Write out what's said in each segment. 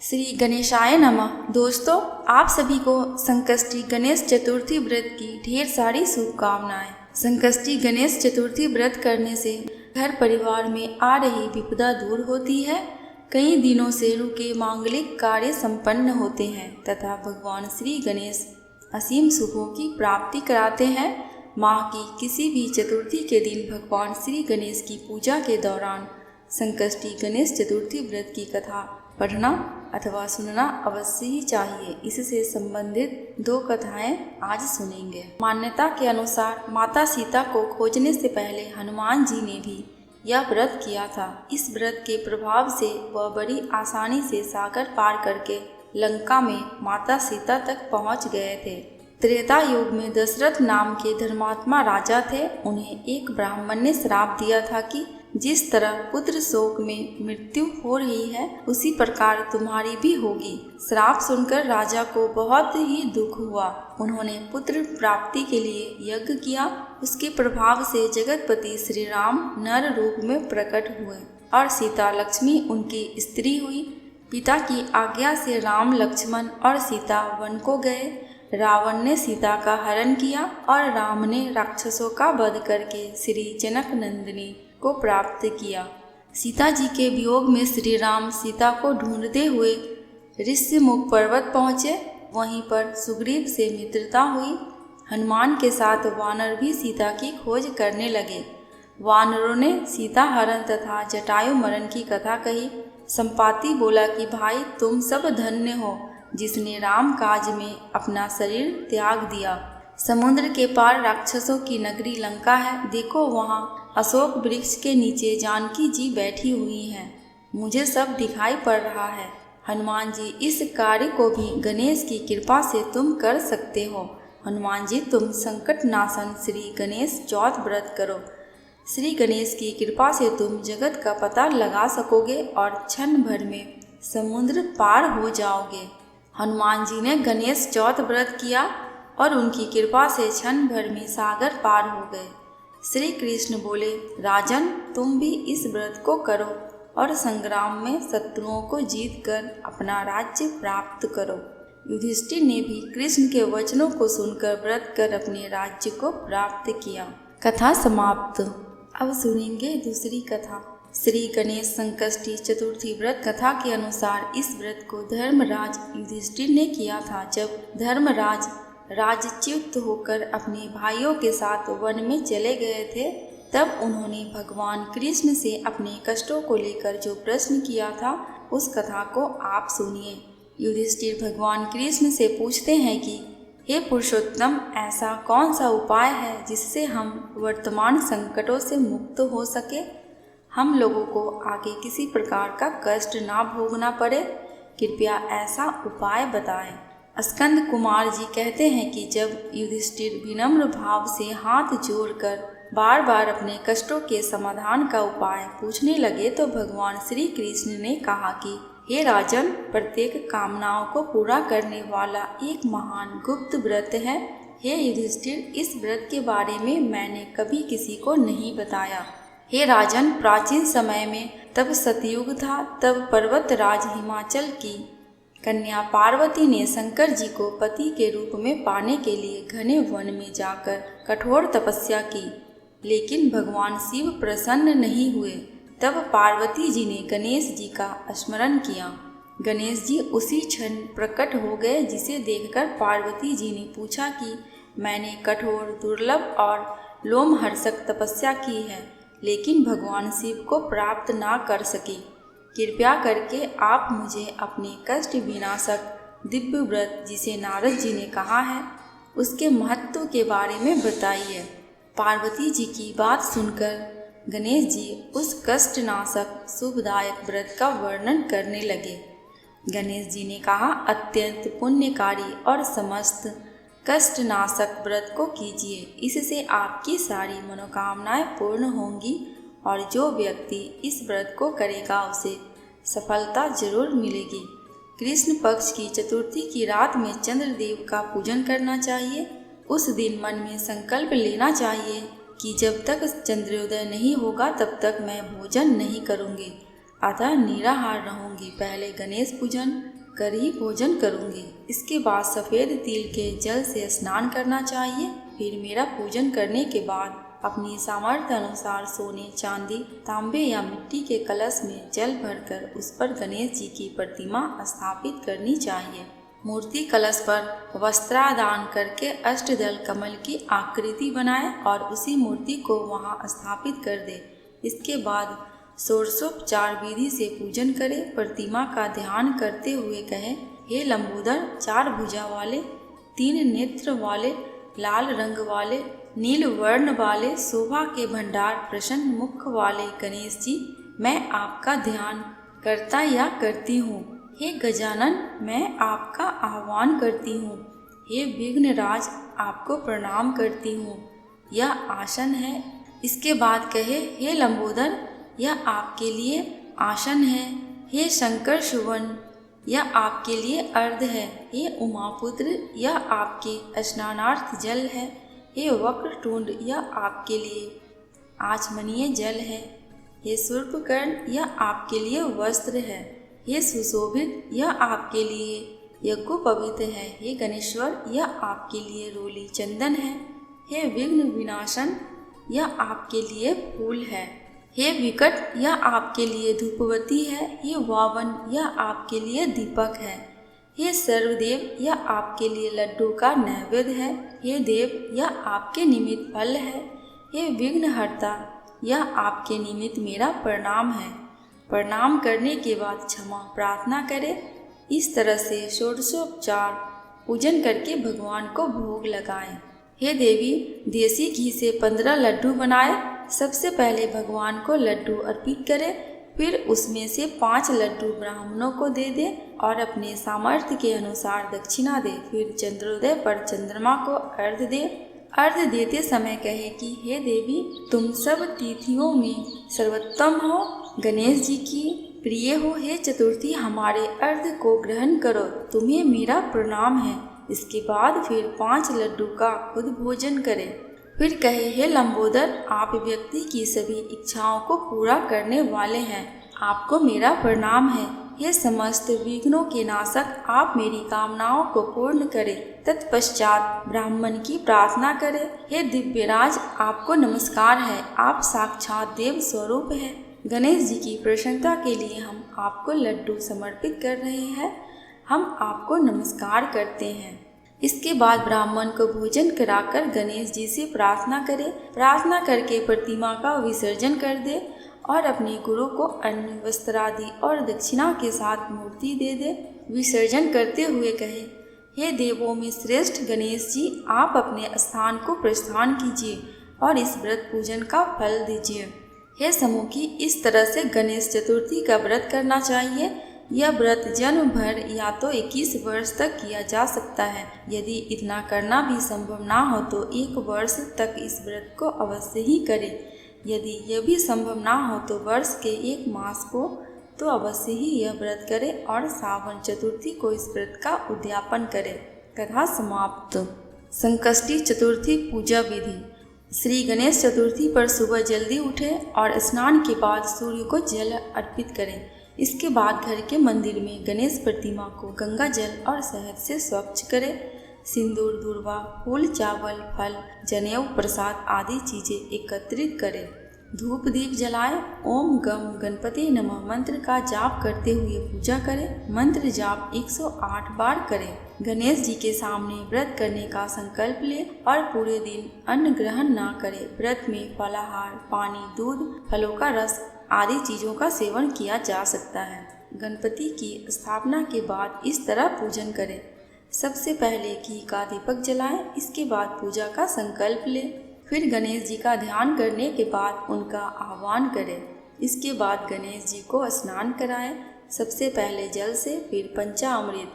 श्री गणेशाय नमः। दोस्तों, आप सभी को संकष्टी गणेश चतुर्थी व्रत की ढेर सारी शुभकामनाएं। संकष्टी गणेश चतुर्थी व्रत करने से घर परिवार में आ रही विपदा दूर होती है, कई दिनों से रुके मांगलिक कार्य संपन्न होते हैं तथा भगवान श्री गणेश असीम सुखों की प्राप्ति कराते हैं। माह की किसी भी चतुर्थी के दिन भगवान श्री गणेश की पूजा के दौरान संकष्टी गणेश चतुर्थी व्रत की कथा पढ़ना अथवा सुनना अवश्य ही चाहिए। इससे संबंधित दो कथाएं आज सुनेंगे। मान्यता के अनुसार माता सीता को खोजने से पहले हनुमान जी ने भी यह व्रत किया था। इस व्रत के प्रभाव से वह बड़ी आसानी से सागर पार करके लंका में माता सीता तक पहुंच गए थे। त्रेता युग में दशरथ नाम के धर्मात्मा राजा थे। उन्हें एक ब्राह्मण ने श्राप दिया था कि जिस तरह पुत्र शोक में मृत्यु हो रही है, उसी प्रकार तुम्हारी भी होगी। श्राप सुनकर राजा को बहुत ही दुख हुआ। उन्होंने पुत्र प्राप्ति के लिए यज्ञ किया। उसके प्रभाव से जगतपति श्री राम नर रूप में प्रकट हुए और सीता लक्ष्मी उनकी स्त्री हुई। पिता की आज्ञा से राम, लक्ष्मण और सीता वन को गए। रावण ने सीता का हरण किया और राम ने राक्षसों का वध करके श्री जनक नंदिनी को प्राप्त किया। सीता जी के वियोग में श्री राम सीता को ढूंढते हुए ऋष्यमुख पर्वत पहुँचे। वहीं पर सुग्रीव से मित्रता हुई। हनुमान के साथ वानर भी सीता की खोज करने लगे। वानरों ने सीता हरण तथा जटायु मरण की कथा कही। संपाति बोला कि भाई, तुम सब धन्य हो जिसने राम काज में अपना शरीर त्याग दिया। समुद्र के पार राक्षसों की नगरी लंका है। देखो, वहाँ अशोक वृक्ष के नीचे जानकी जी बैठी हुई हैं। मुझे सब दिखाई पड़ रहा है। हनुमान जी, इस कार्य को भी गणेश की कृपा से तुम कर सकते हो। हनुमान जी, तुम संकट नाशन श्री गणेश चौथ व्रत करो। श्री गणेश की कृपा से तुम जगत का पता लगा सकोगे और क्षण भर में समुद्र पार हो जाओगे। हनुमान जी ने गणेश चौथ व्रत किया और उनकी कृपा से क्षण भर में सागर पार हो गए। श्री कृष्ण बोले, राजन, तुम भी इस व्रत को करो और संग्राम में शत्रुओं को जीत कर अपना राज्य प्राप्त करो। युधिष्ठिर ने भी कृष्ण के वचनों को सुनकर व्रत कर अपने राज्य को प्राप्त किया। कथा समाप्त। अब सुनेंगे दूसरी कथा। श्री गणेश संकष्टी चतुर्थी व्रत कथा के अनुसार इस व्रत को धर्मराज युधिष्ठिर ने किया था। जब धर्मराज राजच्युत होकर अपने भाइयों के साथ वन में चले गए थे, तब उन्होंने भगवान कृष्ण से अपने कष्टों को लेकर जो प्रश्न किया था, उस कथा को आप सुनिए। युधिष्ठिर भगवान कृष्ण से पूछते हैं कि हे पुरुषोत्तम, ऐसा कौन सा उपाय है जिससे हम वर्तमान संकटों से मुक्त हो सके, हम लोगों को आगे किसी प्रकार का कष्ट ना भोगना पड़े। कृपया ऐसा उपाय बताएं। स्कंद कुमार जी कहते हैं कि जब युधिष्ठिर विनम्र भाव से हाथ जोड़कर बार बार अपने कष्टों के समाधान का उपाय पूछने लगे, तो भगवान श्री कृष्ण ने कहा कि हे राजन, प्रत्येक कामनाओं को पूरा करने वाला एक महान गुप्त व्रत है। हे युधिष्ठिर, इस व्रत के बारे में मैंने कभी किसी को नहीं बताया। हे राजन, प्राचीन समय में तब सतयुग था। तब पर्वतराज हिमाचल की कन्या पार्वती ने शंकर जी को पति के रूप में पाने के लिए घने वन में जाकर कठोर तपस्या की, लेकिन भगवान शिव प्रसन्न नहीं हुए। तब पार्वती जी ने गणेश जी का स्मरण किया। गणेश जी उसी क्षण प्रकट हो गए, जिसे देखकर पार्वती जी ने पूछा कि मैंने कठोर, दुर्लभ और लोमहर्षक तपस्या की है, लेकिन भगवान शिव को प्राप्त ना कर सकी। कृपया करके आप मुझे अपने कष्ट विनाशक दिव्य व्रत, जिसे नारद जी ने कहा है, उसके महत्व के बारे में बताइए। पार्वती जी की बात सुनकर गणेश जी उस कष्टनाशक शुभदायक व्रत का वर्णन करने लगे। गणेश जी ने कहा, अत्यंत पुण्यकारी और समस्त कष्टनाशक व्रत को कीजिए। इससे आपकी सारी मनोकामनाएं पूर्ण होंगी और जो व्यक्ति इस व्रत को करेगा उसे सफलता जरूर मिलेगी। कृष्ण पक्ष की चतुर्थी की रात में चंद्रदेव का पूजन करना चाहिए। उस दिन मन में संकल्प लेना चाहिए कि जब तक चंद्रोदय नहीं होगा तब तक मैं भोजन नहीं करूँगी। अतः निराहार रहूंगी। पहले गणेश पूजन कर ही भोजन करूंगी। इसके बाद सफ़ेद तिल के जल से स्नान करना चाहिए। फिर मेरा पूजन करने के बाद अपनी सामर्थ्य अनुसार सोने, चांदी, तांबे या मिट्टी के कलश में जल भरकर उस पर गणेश जी की प्रतिमा स्थापित करनी चाहिए। मूर्ति कलश पर वस्त्रादान करके अष्टदल कमल की आकृति बनाए और उसी मूर्ति को वहां स्थापित कर दे। इसके बाद षोडशोपचार विधि से पूजन करे। प्रतिमा का ध्यान करते हुए कहे, हे लंबोदर, 4 भुजा वाले, 3 नेत्र वाले, लाल रंग वाले, नील वर्ण वाले, शोभा के भंडार, प्रसन्न मुख वाले गणेश जी, मैं आपका ध्यान करता या करती हूँ। हे गजानन, मैं आपका आह्वान करती हूँ। हे विघ्नराज, आपको प्रणाम करती हूँ। यह आसन है। इसके बाद कहे, हे लंबोदर, यह आपके लिए आसन है। हे शंकर सुवन, यह आपके लिए अर्घ है। हे उमापुत्र, यह आपके स्नानार्थ जल है। हे वक्रतुंड, यह आपके लिए आचमनीय जल है। हे शूर्पकर्ण, यह आपके लिए वस्त्र है। हे सुशोभित, यह आपके लिए यज्ञोपवीत है। हे गणेश्वर, यह आपके लिए रोली चंदन है। हे विघ्न विनाशन, यह आपके लिए फूल है। हे विकट, यह आपके लिए धूपवती है। हे वावन, यह आपके लिए दीपक है। हे सर्वदेव, यह आपके लिए लड्डू का नैवेद्य है। हे देव, यह आपके निमित्त फल है। हे विघ्नहर्ता, यह आपके निमित्त मेरा प्रणाम है। प्रणाम करने के बाद क्षमा प्रार्थना करें। इस तरह से षोडशोपचार पूजन करके भगवान को भोग लगाएं। हे देवी, देसी घी से 15 लड्डू बनाए। सबसे पहले भगवान को लड्डू अर्पित करें, फिर उसमें से 5 लड्डू ब्राह्मणों को दे दे और अपने सामर्थ्य के अनुसार दक्षिणा दे। फिर चंद्रोदय पर चंद्रमा को अर्घ्य दे। अर्घ्य देते समय कहे कि हे देवी, तुम सब तिथियों में सर्वोत्तम हो, गणेश जी की प्रिय हो। हे चतुर्थी, हमारे अर्घ्य को ग्रहण करो, तुम्हें मेरा प्रणाम है। इसके बाद फिर 5 लड्डू का खुद भोजन करें। फिर कहे, हे लंबोदर, आप व्यक्ति की सभी इच्छाओं को पूरा करने वाले हैं, आपको मेरा प्रणाम है। हे समस्त विघ्नों के नाशक, आप मेरी कामनाओं को पूर्ण करें। तत्पश्चात ब्राह्मण की प्रार्थना करें। हे दिव्यराज, आपको नमस्कार है, आप साक्षात देव स्वरूप हैं। गणेश जी की प्रसन्नता के लिए हम आपको लड्डू समर्पित कर रहे हैं, हम आपको नमस्कार करते हैं। इसके बाद ब्राह्मण को भोजन कराकर गणेश जी से प्रार्थना करे। प्रार्थना करके प्रतिमा का विसर्जन कर दे और अपने गुरु को अन्न, वस्त्र आदि और दक्षिणा के साथ मूर्ति दे दे। विसर्जन करते हुए कहे, हे देवों में श्रेष्ठ गणेश जी, आप अपने स्थान को प्रस्थान कीजिए और इस व्रत पूजन का फल दीजिए। हे सम्मुखी, इस तरह से गणेश चतुर्थी का व्रत करना चाहिए। यह व्रत जन्म भर या तो 21 वर्ष तक किया जा सकता है। यदि इतना करना भी संभव ना हो तो 1 वर्ष तक इस व्रत को अवश्य ही करें। यदि यह भी संभव ना हो तो वर्ष के 1 मास को तो अवश्य ही यह व्रत करें और श्रावण चतुर्थी को इस व्रत का उद्यापन करें। कथा समाप्त। संकष्टी चतुर्थी पूजा विधि। श्री गणेश चतुर्थी पर सुबह जल्दी उठें और स्नान के बाद सूर्य को जल अर्पित करें। इसके बाद घर के मंदिर में गणेश प्रतिमा को गंगा जल और शहद से स्वच्छ करें। सिंदूर, दूर्वा, फूल, चावल, फल, जनेऊ, प्रसाद आदि चीज़ें एकत्रित करें। धूप दीप जलाएं। ओम गम गणपति नमः मंत्र का जाप करते हुए पूजा करें। मंत्र जाप 108 बार करें। गणेश जी के सामने व्रत करने का संकल्प लें और पूरे दिन अन्न ग्रहण ना करें। व्रत में फलाहार, पानी, दूध, फलों का रस आदि चीज़ों का सेवन किया जा सकता है। गणपति की स्थापना के बाद इस तरह पूजन करें। सबसे पहले घी का दीपक जलाएं। इसके बाद पूजा का संकल्प लें। फिर गणेश जी का ध्यान करने के बाद उनका आह्वान करें। इसके बाद गणेश जी को स्नान कराएं। सबसे पहले जल से, फिर पंचामृत,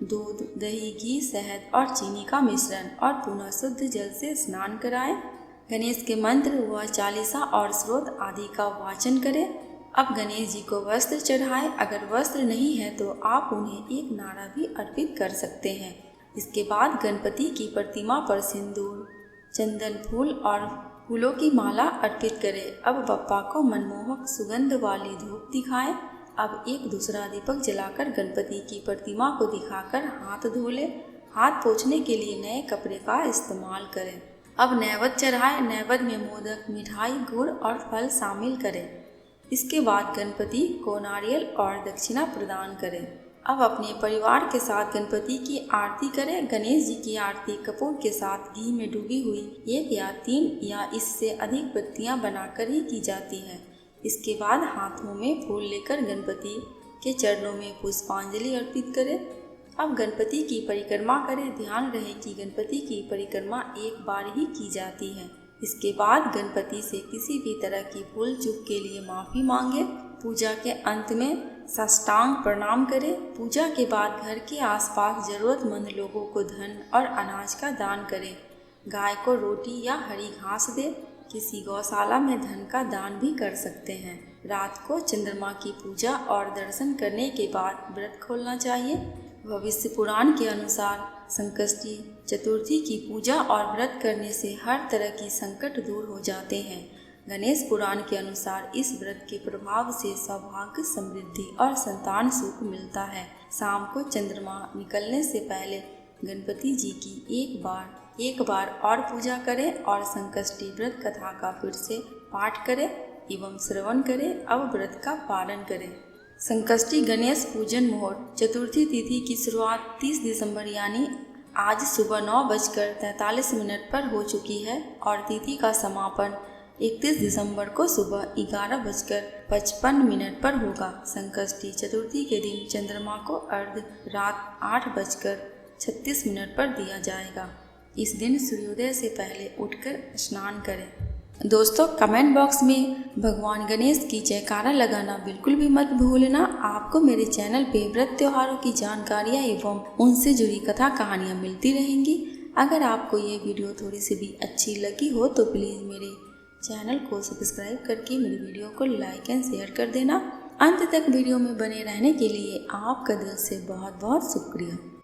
दूध, दही, घी, शहद और चीनी का मिश्रण और पुनः शुद्ध जल से स्नान कराएं। गणेश के मंत्र व चालीसा और स्रोत आदि का वाचन करें। अब गणेश जी को वस्त्र चढ़ाएं। अगर वस्त्र नहीं है तो आप उन्हें एक नारा भी अर्पित कर सकते हैं। इसके बाद गणपति की प्रतिमा पर सिंदूर, चंदन, फूल और फूलों की माला अर्पित करें। अब बप्पा को मनमोहक सुगंध वाली धूप दिखाएं। अब एक दूसरा दीपक जलाकर गणपति की प्रतिमा को दिखाकर हाथ धो ले। हाथ पोंछने के लिए नए कपड़े का इस्तेमाल करें। अब नैवेद्य चढ़ाएं। नैवेद्य में मोदक, मिठाई, गुड़ और फल शामिल करें। इसके बाद गणपति को नारियल और दक्षिणा प्रदान करें। अब अपने परिवार के साथ गणपति की आरती करें। गणेश जी की आरती कपूर के साथ घी में डूबी हुई 1 या 3 या इससे अधिक बत्तियां बनाकर ही की जाती है। इसके बाद हाथों में फूल लेकर गणपति के चरणों में पुष्पांजलि अर्पित करें। अब गणपति की परिक्रमा करें। ध्यान रहे कि गणपति की परिक्रमा एक बार ही की जाती है। इसके बाद गणपति से किसी भी तरह की भूल चूक के लिए माफ़ी मांगे। पूजा के अंत में साष्टांग प्रणाम करें। पूजा के बाद घर के आसपास ज़रूरतमंद लोगों को धन और अनाज का दान करें। गाय को रोटी या हरी घास दे। किसी गौशाला में धन का दान भी कर सकते हैं। रात को चंद्रमा की पूजा और दर्शन करने के बाद व्रत खोलना चाहिए। भविष्य पुराण के अनुसार संकष्टी चतुर्थी की पूजा और व्रत करने से हर तरह की संकट दूर हो जाते हैं। गणेश पुराण के अनुसार इस व्रत के प्रभाव से सौभाग्य, समृद्धि और संतान सुख मिलता है। शाम को चंद्रमा निकलने से पहले गणपति जी की एक बार और पूजा करें और संकष्टी व्रत कथा का फिर से पाठ करें एवं श्रवण करें। अब व्रत का पालन करें। संकष्टी गणेश पूजन मुहूर्त। चतुर्थी तिथि की शुरुआत 30 दिसंबर यानी आज सुबह 9:43 पर हो चुकी है और तिथि का समापन 31 दिसंबर को सुबह 11:55 पर होगा। संकष्टी चतुर्थी के दिन चंद्रमा को अर्घ्य रात 8:36 पर दिया जाएगा। इस दिन सूर्योदय से पहले उठकर स्नान करें। दोस्तों, कमेंट बॉक्स में भगवान गणेश की जयकारा लगाना बिल्कुल भी मत भूलना। आपको मेरे चैनल पे व्रत त्योहारों की जानकारियाँ एवं उनसे जुड़ी कथा कहानियाँ मिलती रहेंगी। अगर आपको ये वीडियो थोड़ी सी भी अच्छी लगी हो तो प्लीज़ मेरे चैनल को सब्सक्राइब करके मेरी वीडियो को लाइक एंड शेयर कर देना। अंत तक वीडियो में बने रहने के लिए आपका दिल से बहुत बहुत शुक्रिया।